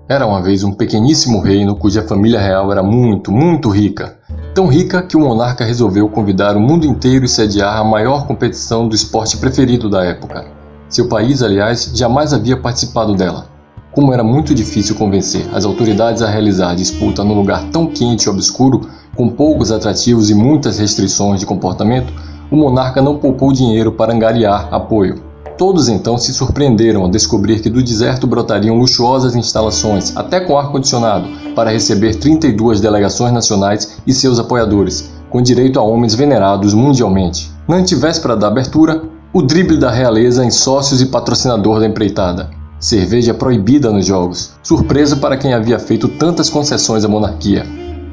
Era uma vez um pequeníssimo reino cuja família real era muito, muito rica. Tão rica que o monarca resolveu convidar o mundo inteiro e sediar a maior competição do esporte preferido da época. Seu país, aliás, jamais havia participado dela. Como era muito difícil convencer as autoridades a realizar a disputa num lugar tão quente e obscuro, com poucos atrativos e muitas restrições de comportamento, o monarca não poupou dinheiro para angariar apoio. Todos então se surpreenderam ao descobrir que do deserto brotariam luxuosas instalações, até com ar-condicionado, para receber 32 delegações nacionais e seus apoiadores, com direito a homens venerados mundialmente. Na antevéspera da abertura, o drible da realeza em sócios e patrocinador da empreitada. Cerveja proibida nos jogos. Surpresa para quem havia feito tantas concessões à monarquia.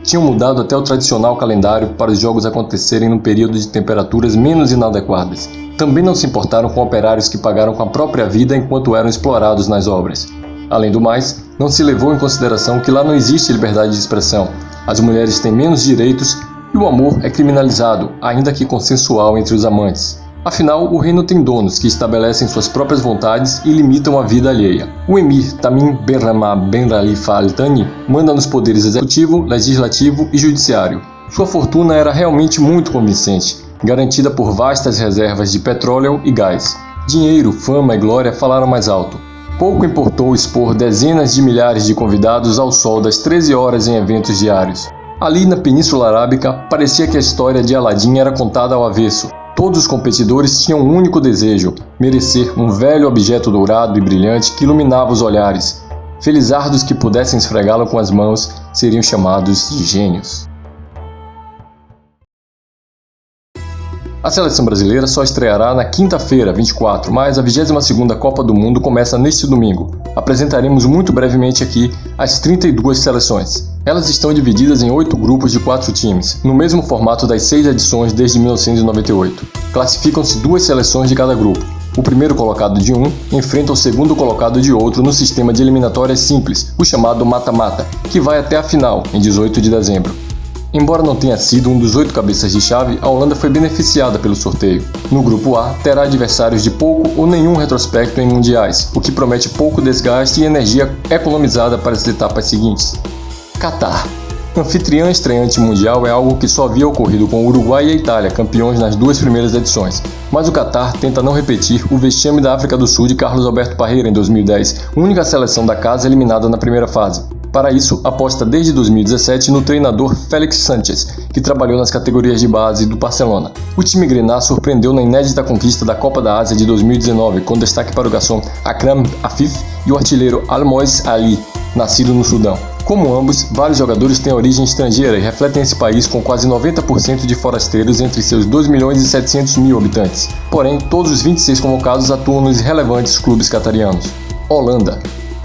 Tinham mudado até o tradicional calendário para os jogos acontecerem num período de temperaturas menos inadequadas. Também não se importaram com operários que pagaram com a própria vida enquanto eram explorados nas obras. Além do mais, não se levou em consideração que lá não existe liberdade de expressão, as mulheres têm menos direitos e o amor é criminalizado, ainda que consensual entre os amantes. Afinal, o reino tem donos que estabelecem suas próprias vontades e limitam a vida alheia. O emir Tamim Ben Hamad Ben Khalifa Al Thani manda nos poderes executivo, legislativo e judiciário. Sua fortuna era realmente muito convincente, garantida por vastas reservas de petróleo e gás. Dinheiro, fama e glória falaram mais alto. Pouco importou expor dezenas de milhares de convidados ao sol das 13 horas em eventos diários. Ali na Península Arábica, parecia que a história de Aladim era contada ao avesso. Todos os competidores tinham um único desejo: merecer um velho objeto dourado e brilhante que iluminava os olhares. Felizardos que pudessem esfregá-lo com as mãos seriam chamados de gênios. A seleção brasileira só estreará na quinta-feira, 24, mas a 22ª Copa do Mundo começa neste domingo. Apresentaremos muito brevemente aqui as 32 seleções. Elas estão divididas em 8 grupos de 4 times, no mesmo formato das 6 edições desde 1998. Classificam-se 2 seleções de cada grupo. O primeiro colocado de um enfrenta o segundo colocado de outro no sistema de eliminatórias simples, o chamado mata-mata, que vai até a final, em 18 de dezembro. Embora não tenha sido um dos 8 cabeças de chave, a Holanda foi beneficiada pelo sorteio. No grupo A, terá adversários de pouco ou nenhum retrospecto em mundiais, o que promete pouco desgaste e energia economizada para as etapas seguintes. Catar. Anfitriã estreante mundial é algo que só havia ocorrido com o Uruguai e a Itália, campeões nas 2 primeiras edições. Mas o Catar tenta não repetir o vexame da África do Sul de Carlos Alberto Parreira em 2010, única seleção da casa eliminada na primeira fase. Para isso, aposta desde 2017 no treinador Félix Sánchez, que trabalhou nas categorias de base do Barcelona. O time grená surpreendeu na inédita conquista da Copa da Ásia de 2019, com destaque para o garçom Akram Afif e o artilheiro Almoez Ali, nascido no Sudão. Como ambos, vários jogadores têm origem estrangeira e refletem esse país com quase 90% de forasteiros entre seus 2.700.000 habitantes. Porém, todos os 26 convocados atuam nos relevantes clubes catarianos. Holanda.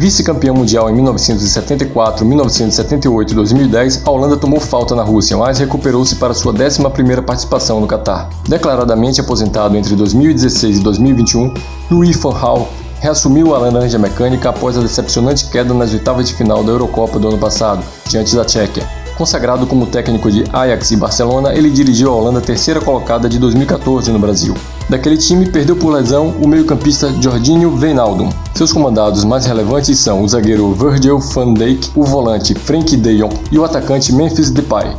Vice-campeã mundial em 1974, 1978 e 2010, a Holanda tomou falta na Rússia, mas recuperou-se para sua 11ª participação no Catar. Declaradamente aposentado entre 2016 e 2021, Louis van Gaal reassumiu a laranja mecânica após a decepcionante queda nas oitavas de final da Eurocopa do ano passado, diante da Tchequia. Consagrado como técnico de Ajax e Barcelona, ele dirigiu a Holanda terceira colocada de 2014 no Brasil. Daquele time, perdeu por lesão o meio-campista Jorginho Wijnaldum. Seus comandados mais relevantes são o zagueiro Virgil van Dijk, o volante Frenkie de Jong e o atacante Memphis Depay.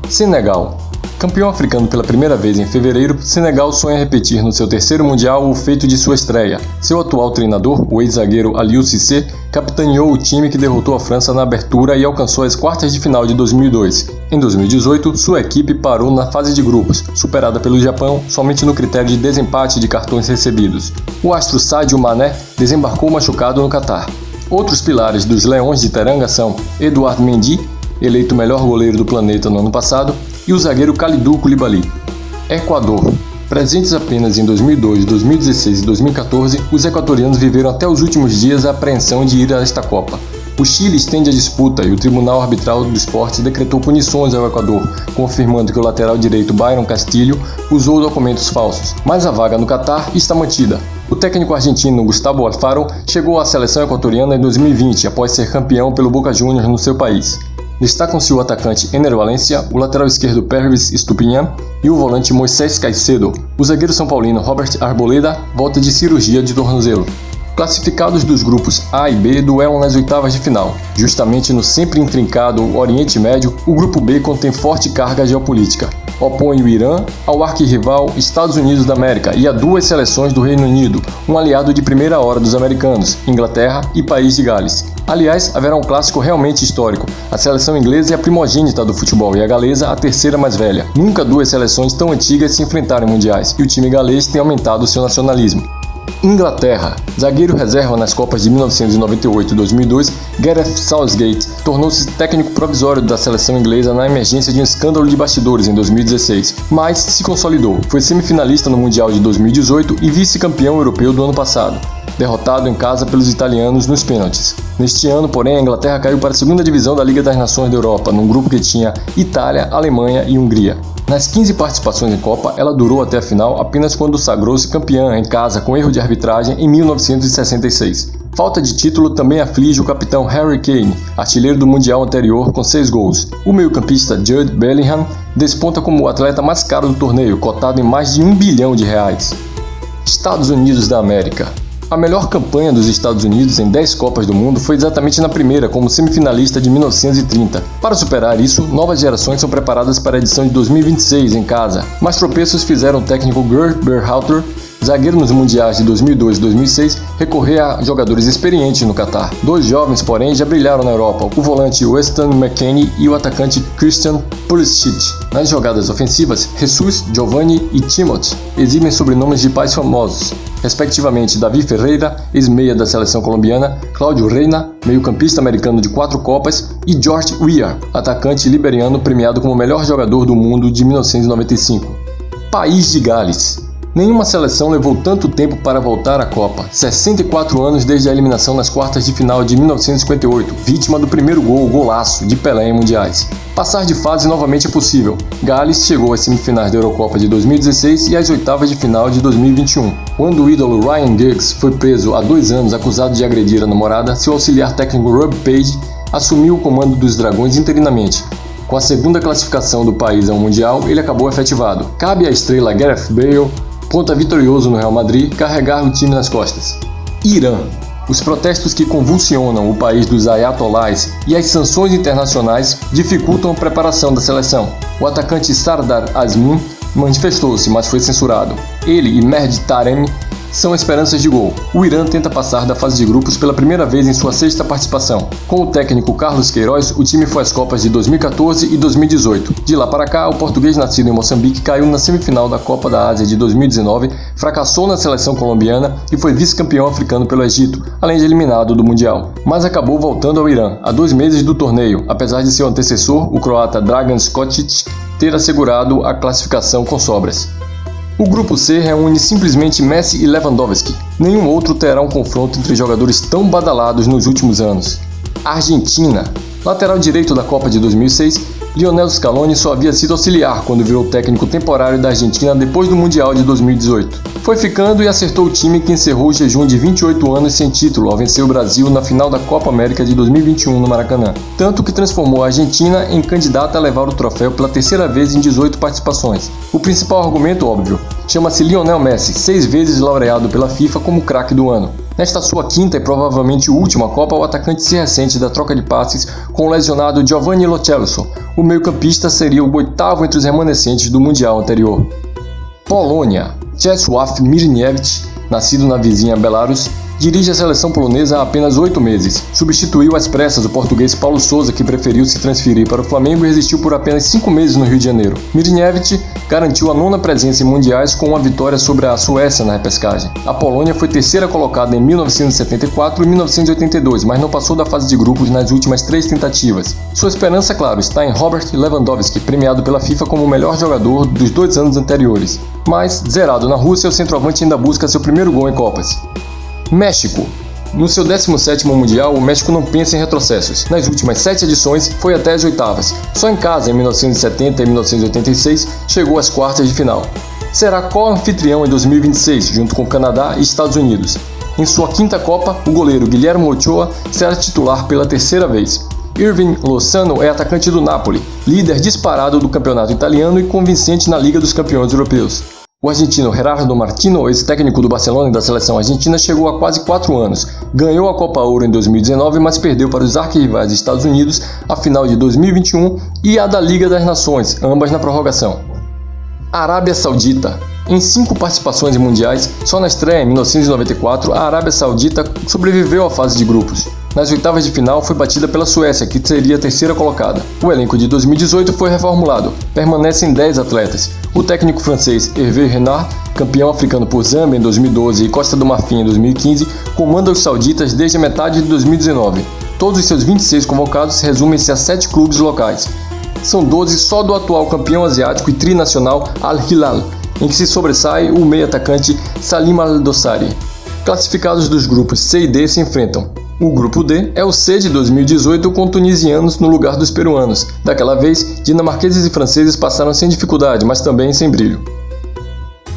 Senegal. Campeão africano pela primeira vez em fevereiro, Senegal sonha repetir no seu terceiro mundial o feito de sua estreia. Seu atual treinador, o ex-zagueiro Aliou Cissé, capitaneou o time que derrotou a França na abertura e alcançou as quartas de final de 2002. Em 2018, sua equipe parou na fase de grupos, superada pelo Japão somente no critério de desempate de cartões recebidos. O astro Sadio Mané desembarcou machucado no Catar. Outros pilares dos Leões de Teranga são Edouard Mendy, eleito o melhor goleiro do planeta no ano passado, e o zagueiro Kalidou Koulibaly. Equador. Presentes apenas em 2002, 2016 e 2014, os equatorianos viveram até os últimos dias a apreensão de ir a esta Copa. O Chile estende a disputa e o Tribunal Arbitral do Esporte decretou punições ao Equador, confirmando que o lateral direito Byron Castillo usou documentos falsos. Mas a vaga no Catar está mantida. O técnico argentino Gustavo Alfaro chegou à seleção equatoriana em 2020, após ser campeão pelo Boca Juniors no seu país. Destacam-se o atacante Ener Valencia, o lateral esquerdo Pervis Estupiñán e o volante Moisés Caicedo. O zagueiro são paulino Robert Arboleda volta de cirurgia de tornozelo. Classificados dos grupos A e B duelam nas oitavas de final. Justamente no sempre intrincado Oriente Médio, o grupo B contém forte carga geopolítica. Opõe o Irã ao arquirrival Estados Unidos da América e a duas seleções do Reino Unido, um aliado de primeira hora dos americanos, Inglaterra e País de Gales. Aliás, haverá um clássico realmente histórico. A seleção inglesa é a primogênita do futebol e a galesa a terceira mais velha. Nunca duas seleções tão antigas se enfrentaram em mundiais, e o time galês tem aumentado seu nacionalismo. Inglaterra. Zagueiro reserva nas Copas de 1998 e 2002, Gareth Southgate tornou-se técnico provisório da seleção inglesa na emergência de um escândalo de bastidores em 2016, mas se consolidou. Foi semifinalista no Mundial de 2018 e vice-campeão europeu do ano passado, derrotado em casa pelos italianos nos pênaltis. Neste ano, porém, a Inglaterra caiu para a segunda divisão da Liga das Nações da Europa, num grupo que tinha Itália, Alemanha e Hungria. Nas 15 participações em Copa, ela durou até a final apenas quando sagrou-se campeã em casa com erro de arbitragem em 1966. Falta de título também aflige o capitão Harry Kane, artilheiro do Mundial anterior com 6 gols. O meio-campista Jude Bellingham desponta como o atleta mais caro do torneio, cotado em mais de R$1 bilhão. Estados Unidos da América. A melhor campanha dos Estados Unidos em 10 Copas do Mundo foi exatamente na primeira, como semifinalista de 1930. Para superar isso, novas gerações são preparadas para a edição de 2026 em casa, mas tropeços fizeram o técnico Gerd Berhalter, zagueiro nos mundiais de 2002 e 2006, recorrer a jogadores experientes no Catar. Dois jovens, porém, já brilharam na Europa, o volante Weston McKennie e o atacante Christian Pulisic. Nas jogadas ofensivas, Jesus, Giovanni e Timothy exibem sobrenomes de pais famosos, respectivamente Davi Ferreira, ex-meia da seleção colombiana, Cláudio Reyna, meio-campista americano de 4 Copas, e George Weah, atacante liberiano premiado como o melhor jogador do mundo de 1995. País de Gales. Nenhuma seleção levou tanto tempo para voltar à Copa, 64 anos desde a eliminação nas quartas de final de 1958, vítima do primeiro golaço de Pelé em mundiais. Passar de fase novamente é possível. Gales chegou às semifinais da Eurocopa de 2016 e às oitavas de final de 2021. Quando o ídolo Ryan Giggs foi preso há 2 anos acusado de agredir a namorada, seu auxiliar técnico Rob Page assumiu o comando dos Dragões interinamente. Com a segunda classificação do país ao Mundial, ele acabou efetivado. Cabe à estrela Gareth Bale, ponta vitorioso no Real Madrid, carregar o time nas costas. Irã. Os protestos que convulsionam o país dos ayatollahs e as sanções internacionais dificultam a preparação da seleção. O atacante Sardar Azmin manifestou-se, mas foi censurado. Ele e Mehdi Taremi são esperanças de gol. O Irã tenta passar da fase de grupos pela primeira vez em sua 6ª participação. Com o técnico Carlos Queiroz, o time foi às Copas de 2014 e 2018. De lá para cá, o português nascido em Moçambique caiu na semifinal da Copa da Ásia de 2019, fracassou na seleção colombiana e foi vice-campeão africano pelo Egito, além de eliminado do Mundial. Mas acabou voltando ao Irã, há 2 meses do torneio, apesar de seu antecessor, o croata Dragan Skocic, ter assegurado a classificação com sobras. O grupo C reúne simplesmente Messi e Lewandowski. Nenhum outro terá um confronto entre jogadores tão badalados nos últimos anos. Argentina. Lateral direito da Copa de 2006, Lionel Scaloni só havia sido auxiliar quando virou técnico temporário da Argentina depois do Mundial de 2018. Foi ficando e acertou o time que encerrou o jejum de 28 anos sem título ao vencer o Brasil na final da Copa América de 2021 no Maracanã. Tanto que transformou a Argentina em candidata a levar o troféu pela 3ª vez em 18 participações. O principal argumento, óbvio, chama-se Lionel Messi, 6 vezes laureado pela FIFA como craque do ano. Nesta sua 5ª e provavelmente última Copa, o atacante se ressente da troca de passes com o lesionado Giovanni Lo Celso. O meio-campista seria o 8º entre os remanescentes do Mundial anterior. Polônia. Czesław Michniewicz, nascido na vizinha Belarus, dirige a seleção polonesa há apenas 8 meses. Substituiu às pressas o português Paulo Sousa, que preferiu se transferir para o Flamengo e resistiu por apenas 5 meses no Rio de Janeiro. Michniewicz garantiu a 9ª presença em mundiais com uma vitória sobre a Suécia na repescagem. A Polônia foi 3ª colocada em 1974 e 1982, mas não passou da fase de grupos nas últimas 3 tentativas. Sua esperança, claro, está em Robert Lewandowski, premiado pela FIFA como o melhor jogador dos 2 anos anteriores. Mas, zerado na Rússia, o centroavante ainda busca seu primeiro gol em Copas. México. No seu 17º Mundial, o México não pensa em retrocessos. Nas últimas 7 edições, foi até as oitavas. Só em casa, em 1970 e 1986, chegou às quartas de final. Será co-anfitrião em 2026, junto com Canadá e Estados Unidos. Em sua 5ª Copa, o goleiro Guillermo Ochoa será titular pela 3ª vez. Irving Lozano é atacante do Napoli, líder disparado do campeonato italiano e convincente na Liga dos Campeões Europeus. O argentino Gerardo Martino, ex-técnico do Barcelona e da seleção argentina, chegou há quase 4 anos. Ganhou a Copa Ouro em 2019, mas perdeu para os arquirrivais dos Estados Unidos a final de 2021 e a da Liga das Nações, ambas na prorrogação. Arábia Saudita. Em 5 participações em mundiais, só na estreia em 1994, a Arábia Saudita sobreviveu à fase de grupos. Nas oitavas de final foi batida pela Suécia, que seria a terceira colocada. O elenco de 2018 foi reformulado. Permanecem 10 atletas. O técnico francês Hervé Renard, campeão africano por Zâmbia em 2012 e Costa do Marfim em 2015, comanda os sauditas desde a metade de 2019. Todos os seus 26 convocados resumem-se a 7 clubes locais. São 12 só do atual campeão asiático e trinacional Al-Hilal, em que se sobressai o meio-atacante Salim Al-Dossari. Classificados dos grupos C e D se enfrentam. O grupo D é o C de 2018 com tunisianos no lugar dos peruanos. Daquela vez, dinamarqueses e franceses passaram sem dificuldade, mas também sem brilho.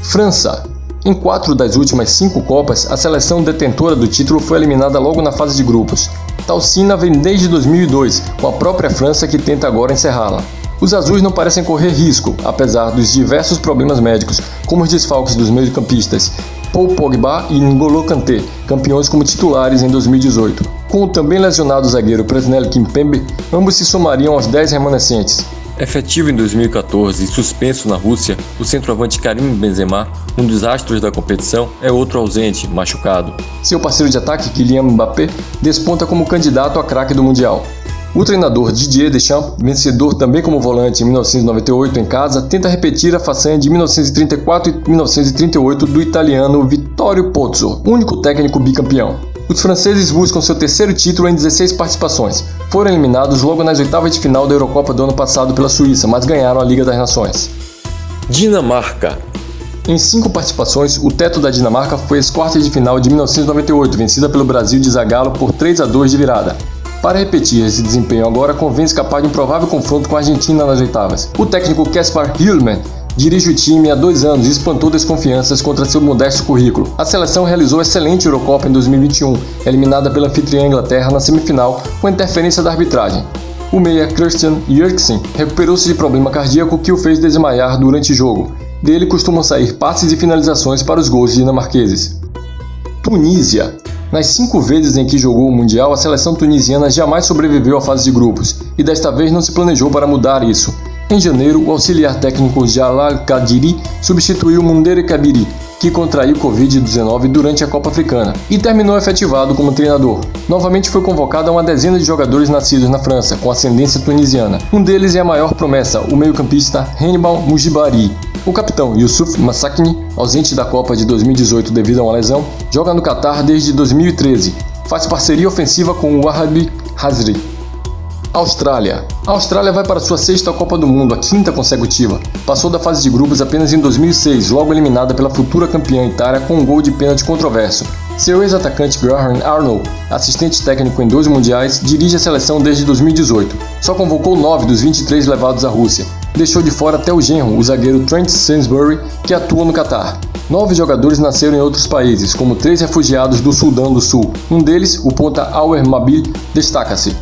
França. Em 4 das últimas 5 Copas, a seleção detentora do título foi eliminada logo na fase de grupos. Tal sina vem desde 2002, com a própria França que tenta agora encerrá-la. Os azuis não parecem correr risco, apesar dos diversos problemas médicos, como os desfalques dos meio-campistas Paul Pogba e N'Golo Kanté, campeões como titulares em 2018. Com o também lesionado zagueiro Presnel Kimpembe, ambos se somariam aos 10 remanescentes. Efetivo em 2014 e suspenso na Rússia, o centroavante Karim Benzema, um dos astros da competição, é outro ausente, machucado. Seu parceiro de ataque, Kylian Mbappé, desponta como candidato a craque do Mundial. O treinador Didier Deschamps, vencedor também como volante em 1998 em casa, tenta repetir a façanha de 1934 e 1938 do italiano Vittorio Pozzo, único técnico bicampeão. Os franceses buscam seu terceiro título em 16 participações. Foram eliminados logo nas oitavas de final da Eurocopa do ano passado pela Suíça, mas ganharam a Liga das Nações. Dinamarca. Em 5 participações, o teto da Dinamarca foi as quartas de final de 1998, vencida pelo Brasil de Zagallo por 3-2 de virada. Para repetir esse desempenho agora, convém escapar de um provável confronto com a Argentina nas oitavas. O técnico Kasper Hjulmand dirige o time há 2 anos e espantou desconfianças contra seu modesto currículo. A seleção realizou excelente Eurocopa em 2021, eliminada pela anfitriã Inglaterra na semifinal com interferência da arbitragem. O meia Christian Eriksen recuperou-se de problema cardíaco que o fez desmaiar durante o jogo. Dele costumam sair passes e finalizações para os gols dinamarqueses. Tunísia. Nas 5 vezes em que jogou o Mundial, a seleção tunisiana jamais sobreviveu à fase de grupos, e desta vez não se planejou para mudar isso. Em janeiro, o auxiliar técnico Jalal Kadiri substituiu Mundere Kabiri, que contraiu Covid-19 durante a Copa Africana, e terminou efetivado como treinador. Novamente foi convocado a uma dezena de jogadores nascidos na França, com ascendência tunisiana. Um deles é a maior promessa, o meio-campista Hannibal Mujibari. O capitão Youssouf Massakni, ausente da Copa de 2018 devido a uma lesão, joga no Catar desde 2013. Faz parceria ofensiva com o Wahbi Hazri. Austrália. A Austrália vai para sua 6ª Copa do Mundo, a 5ª consecutiva. Passou da fase de grupos apenas em 2006, logo eliminada pela futura campeã Itália com um gol de pênalti controverso. Seu ex-atacante Graham Arnold, assistente técnico em 2 mundiais, dirige a seleção desde 2018. Só convocou 9 dos 23 levados à Rússia. Deixou de fora até o genro, o zagueiro Trent Sainsbury, que atua no Catar. 9 jogadores nasceram em outros países, como 3 refugiados do Sudão do Sul. Um deles, o ponta Awer Mabil, destaca-se.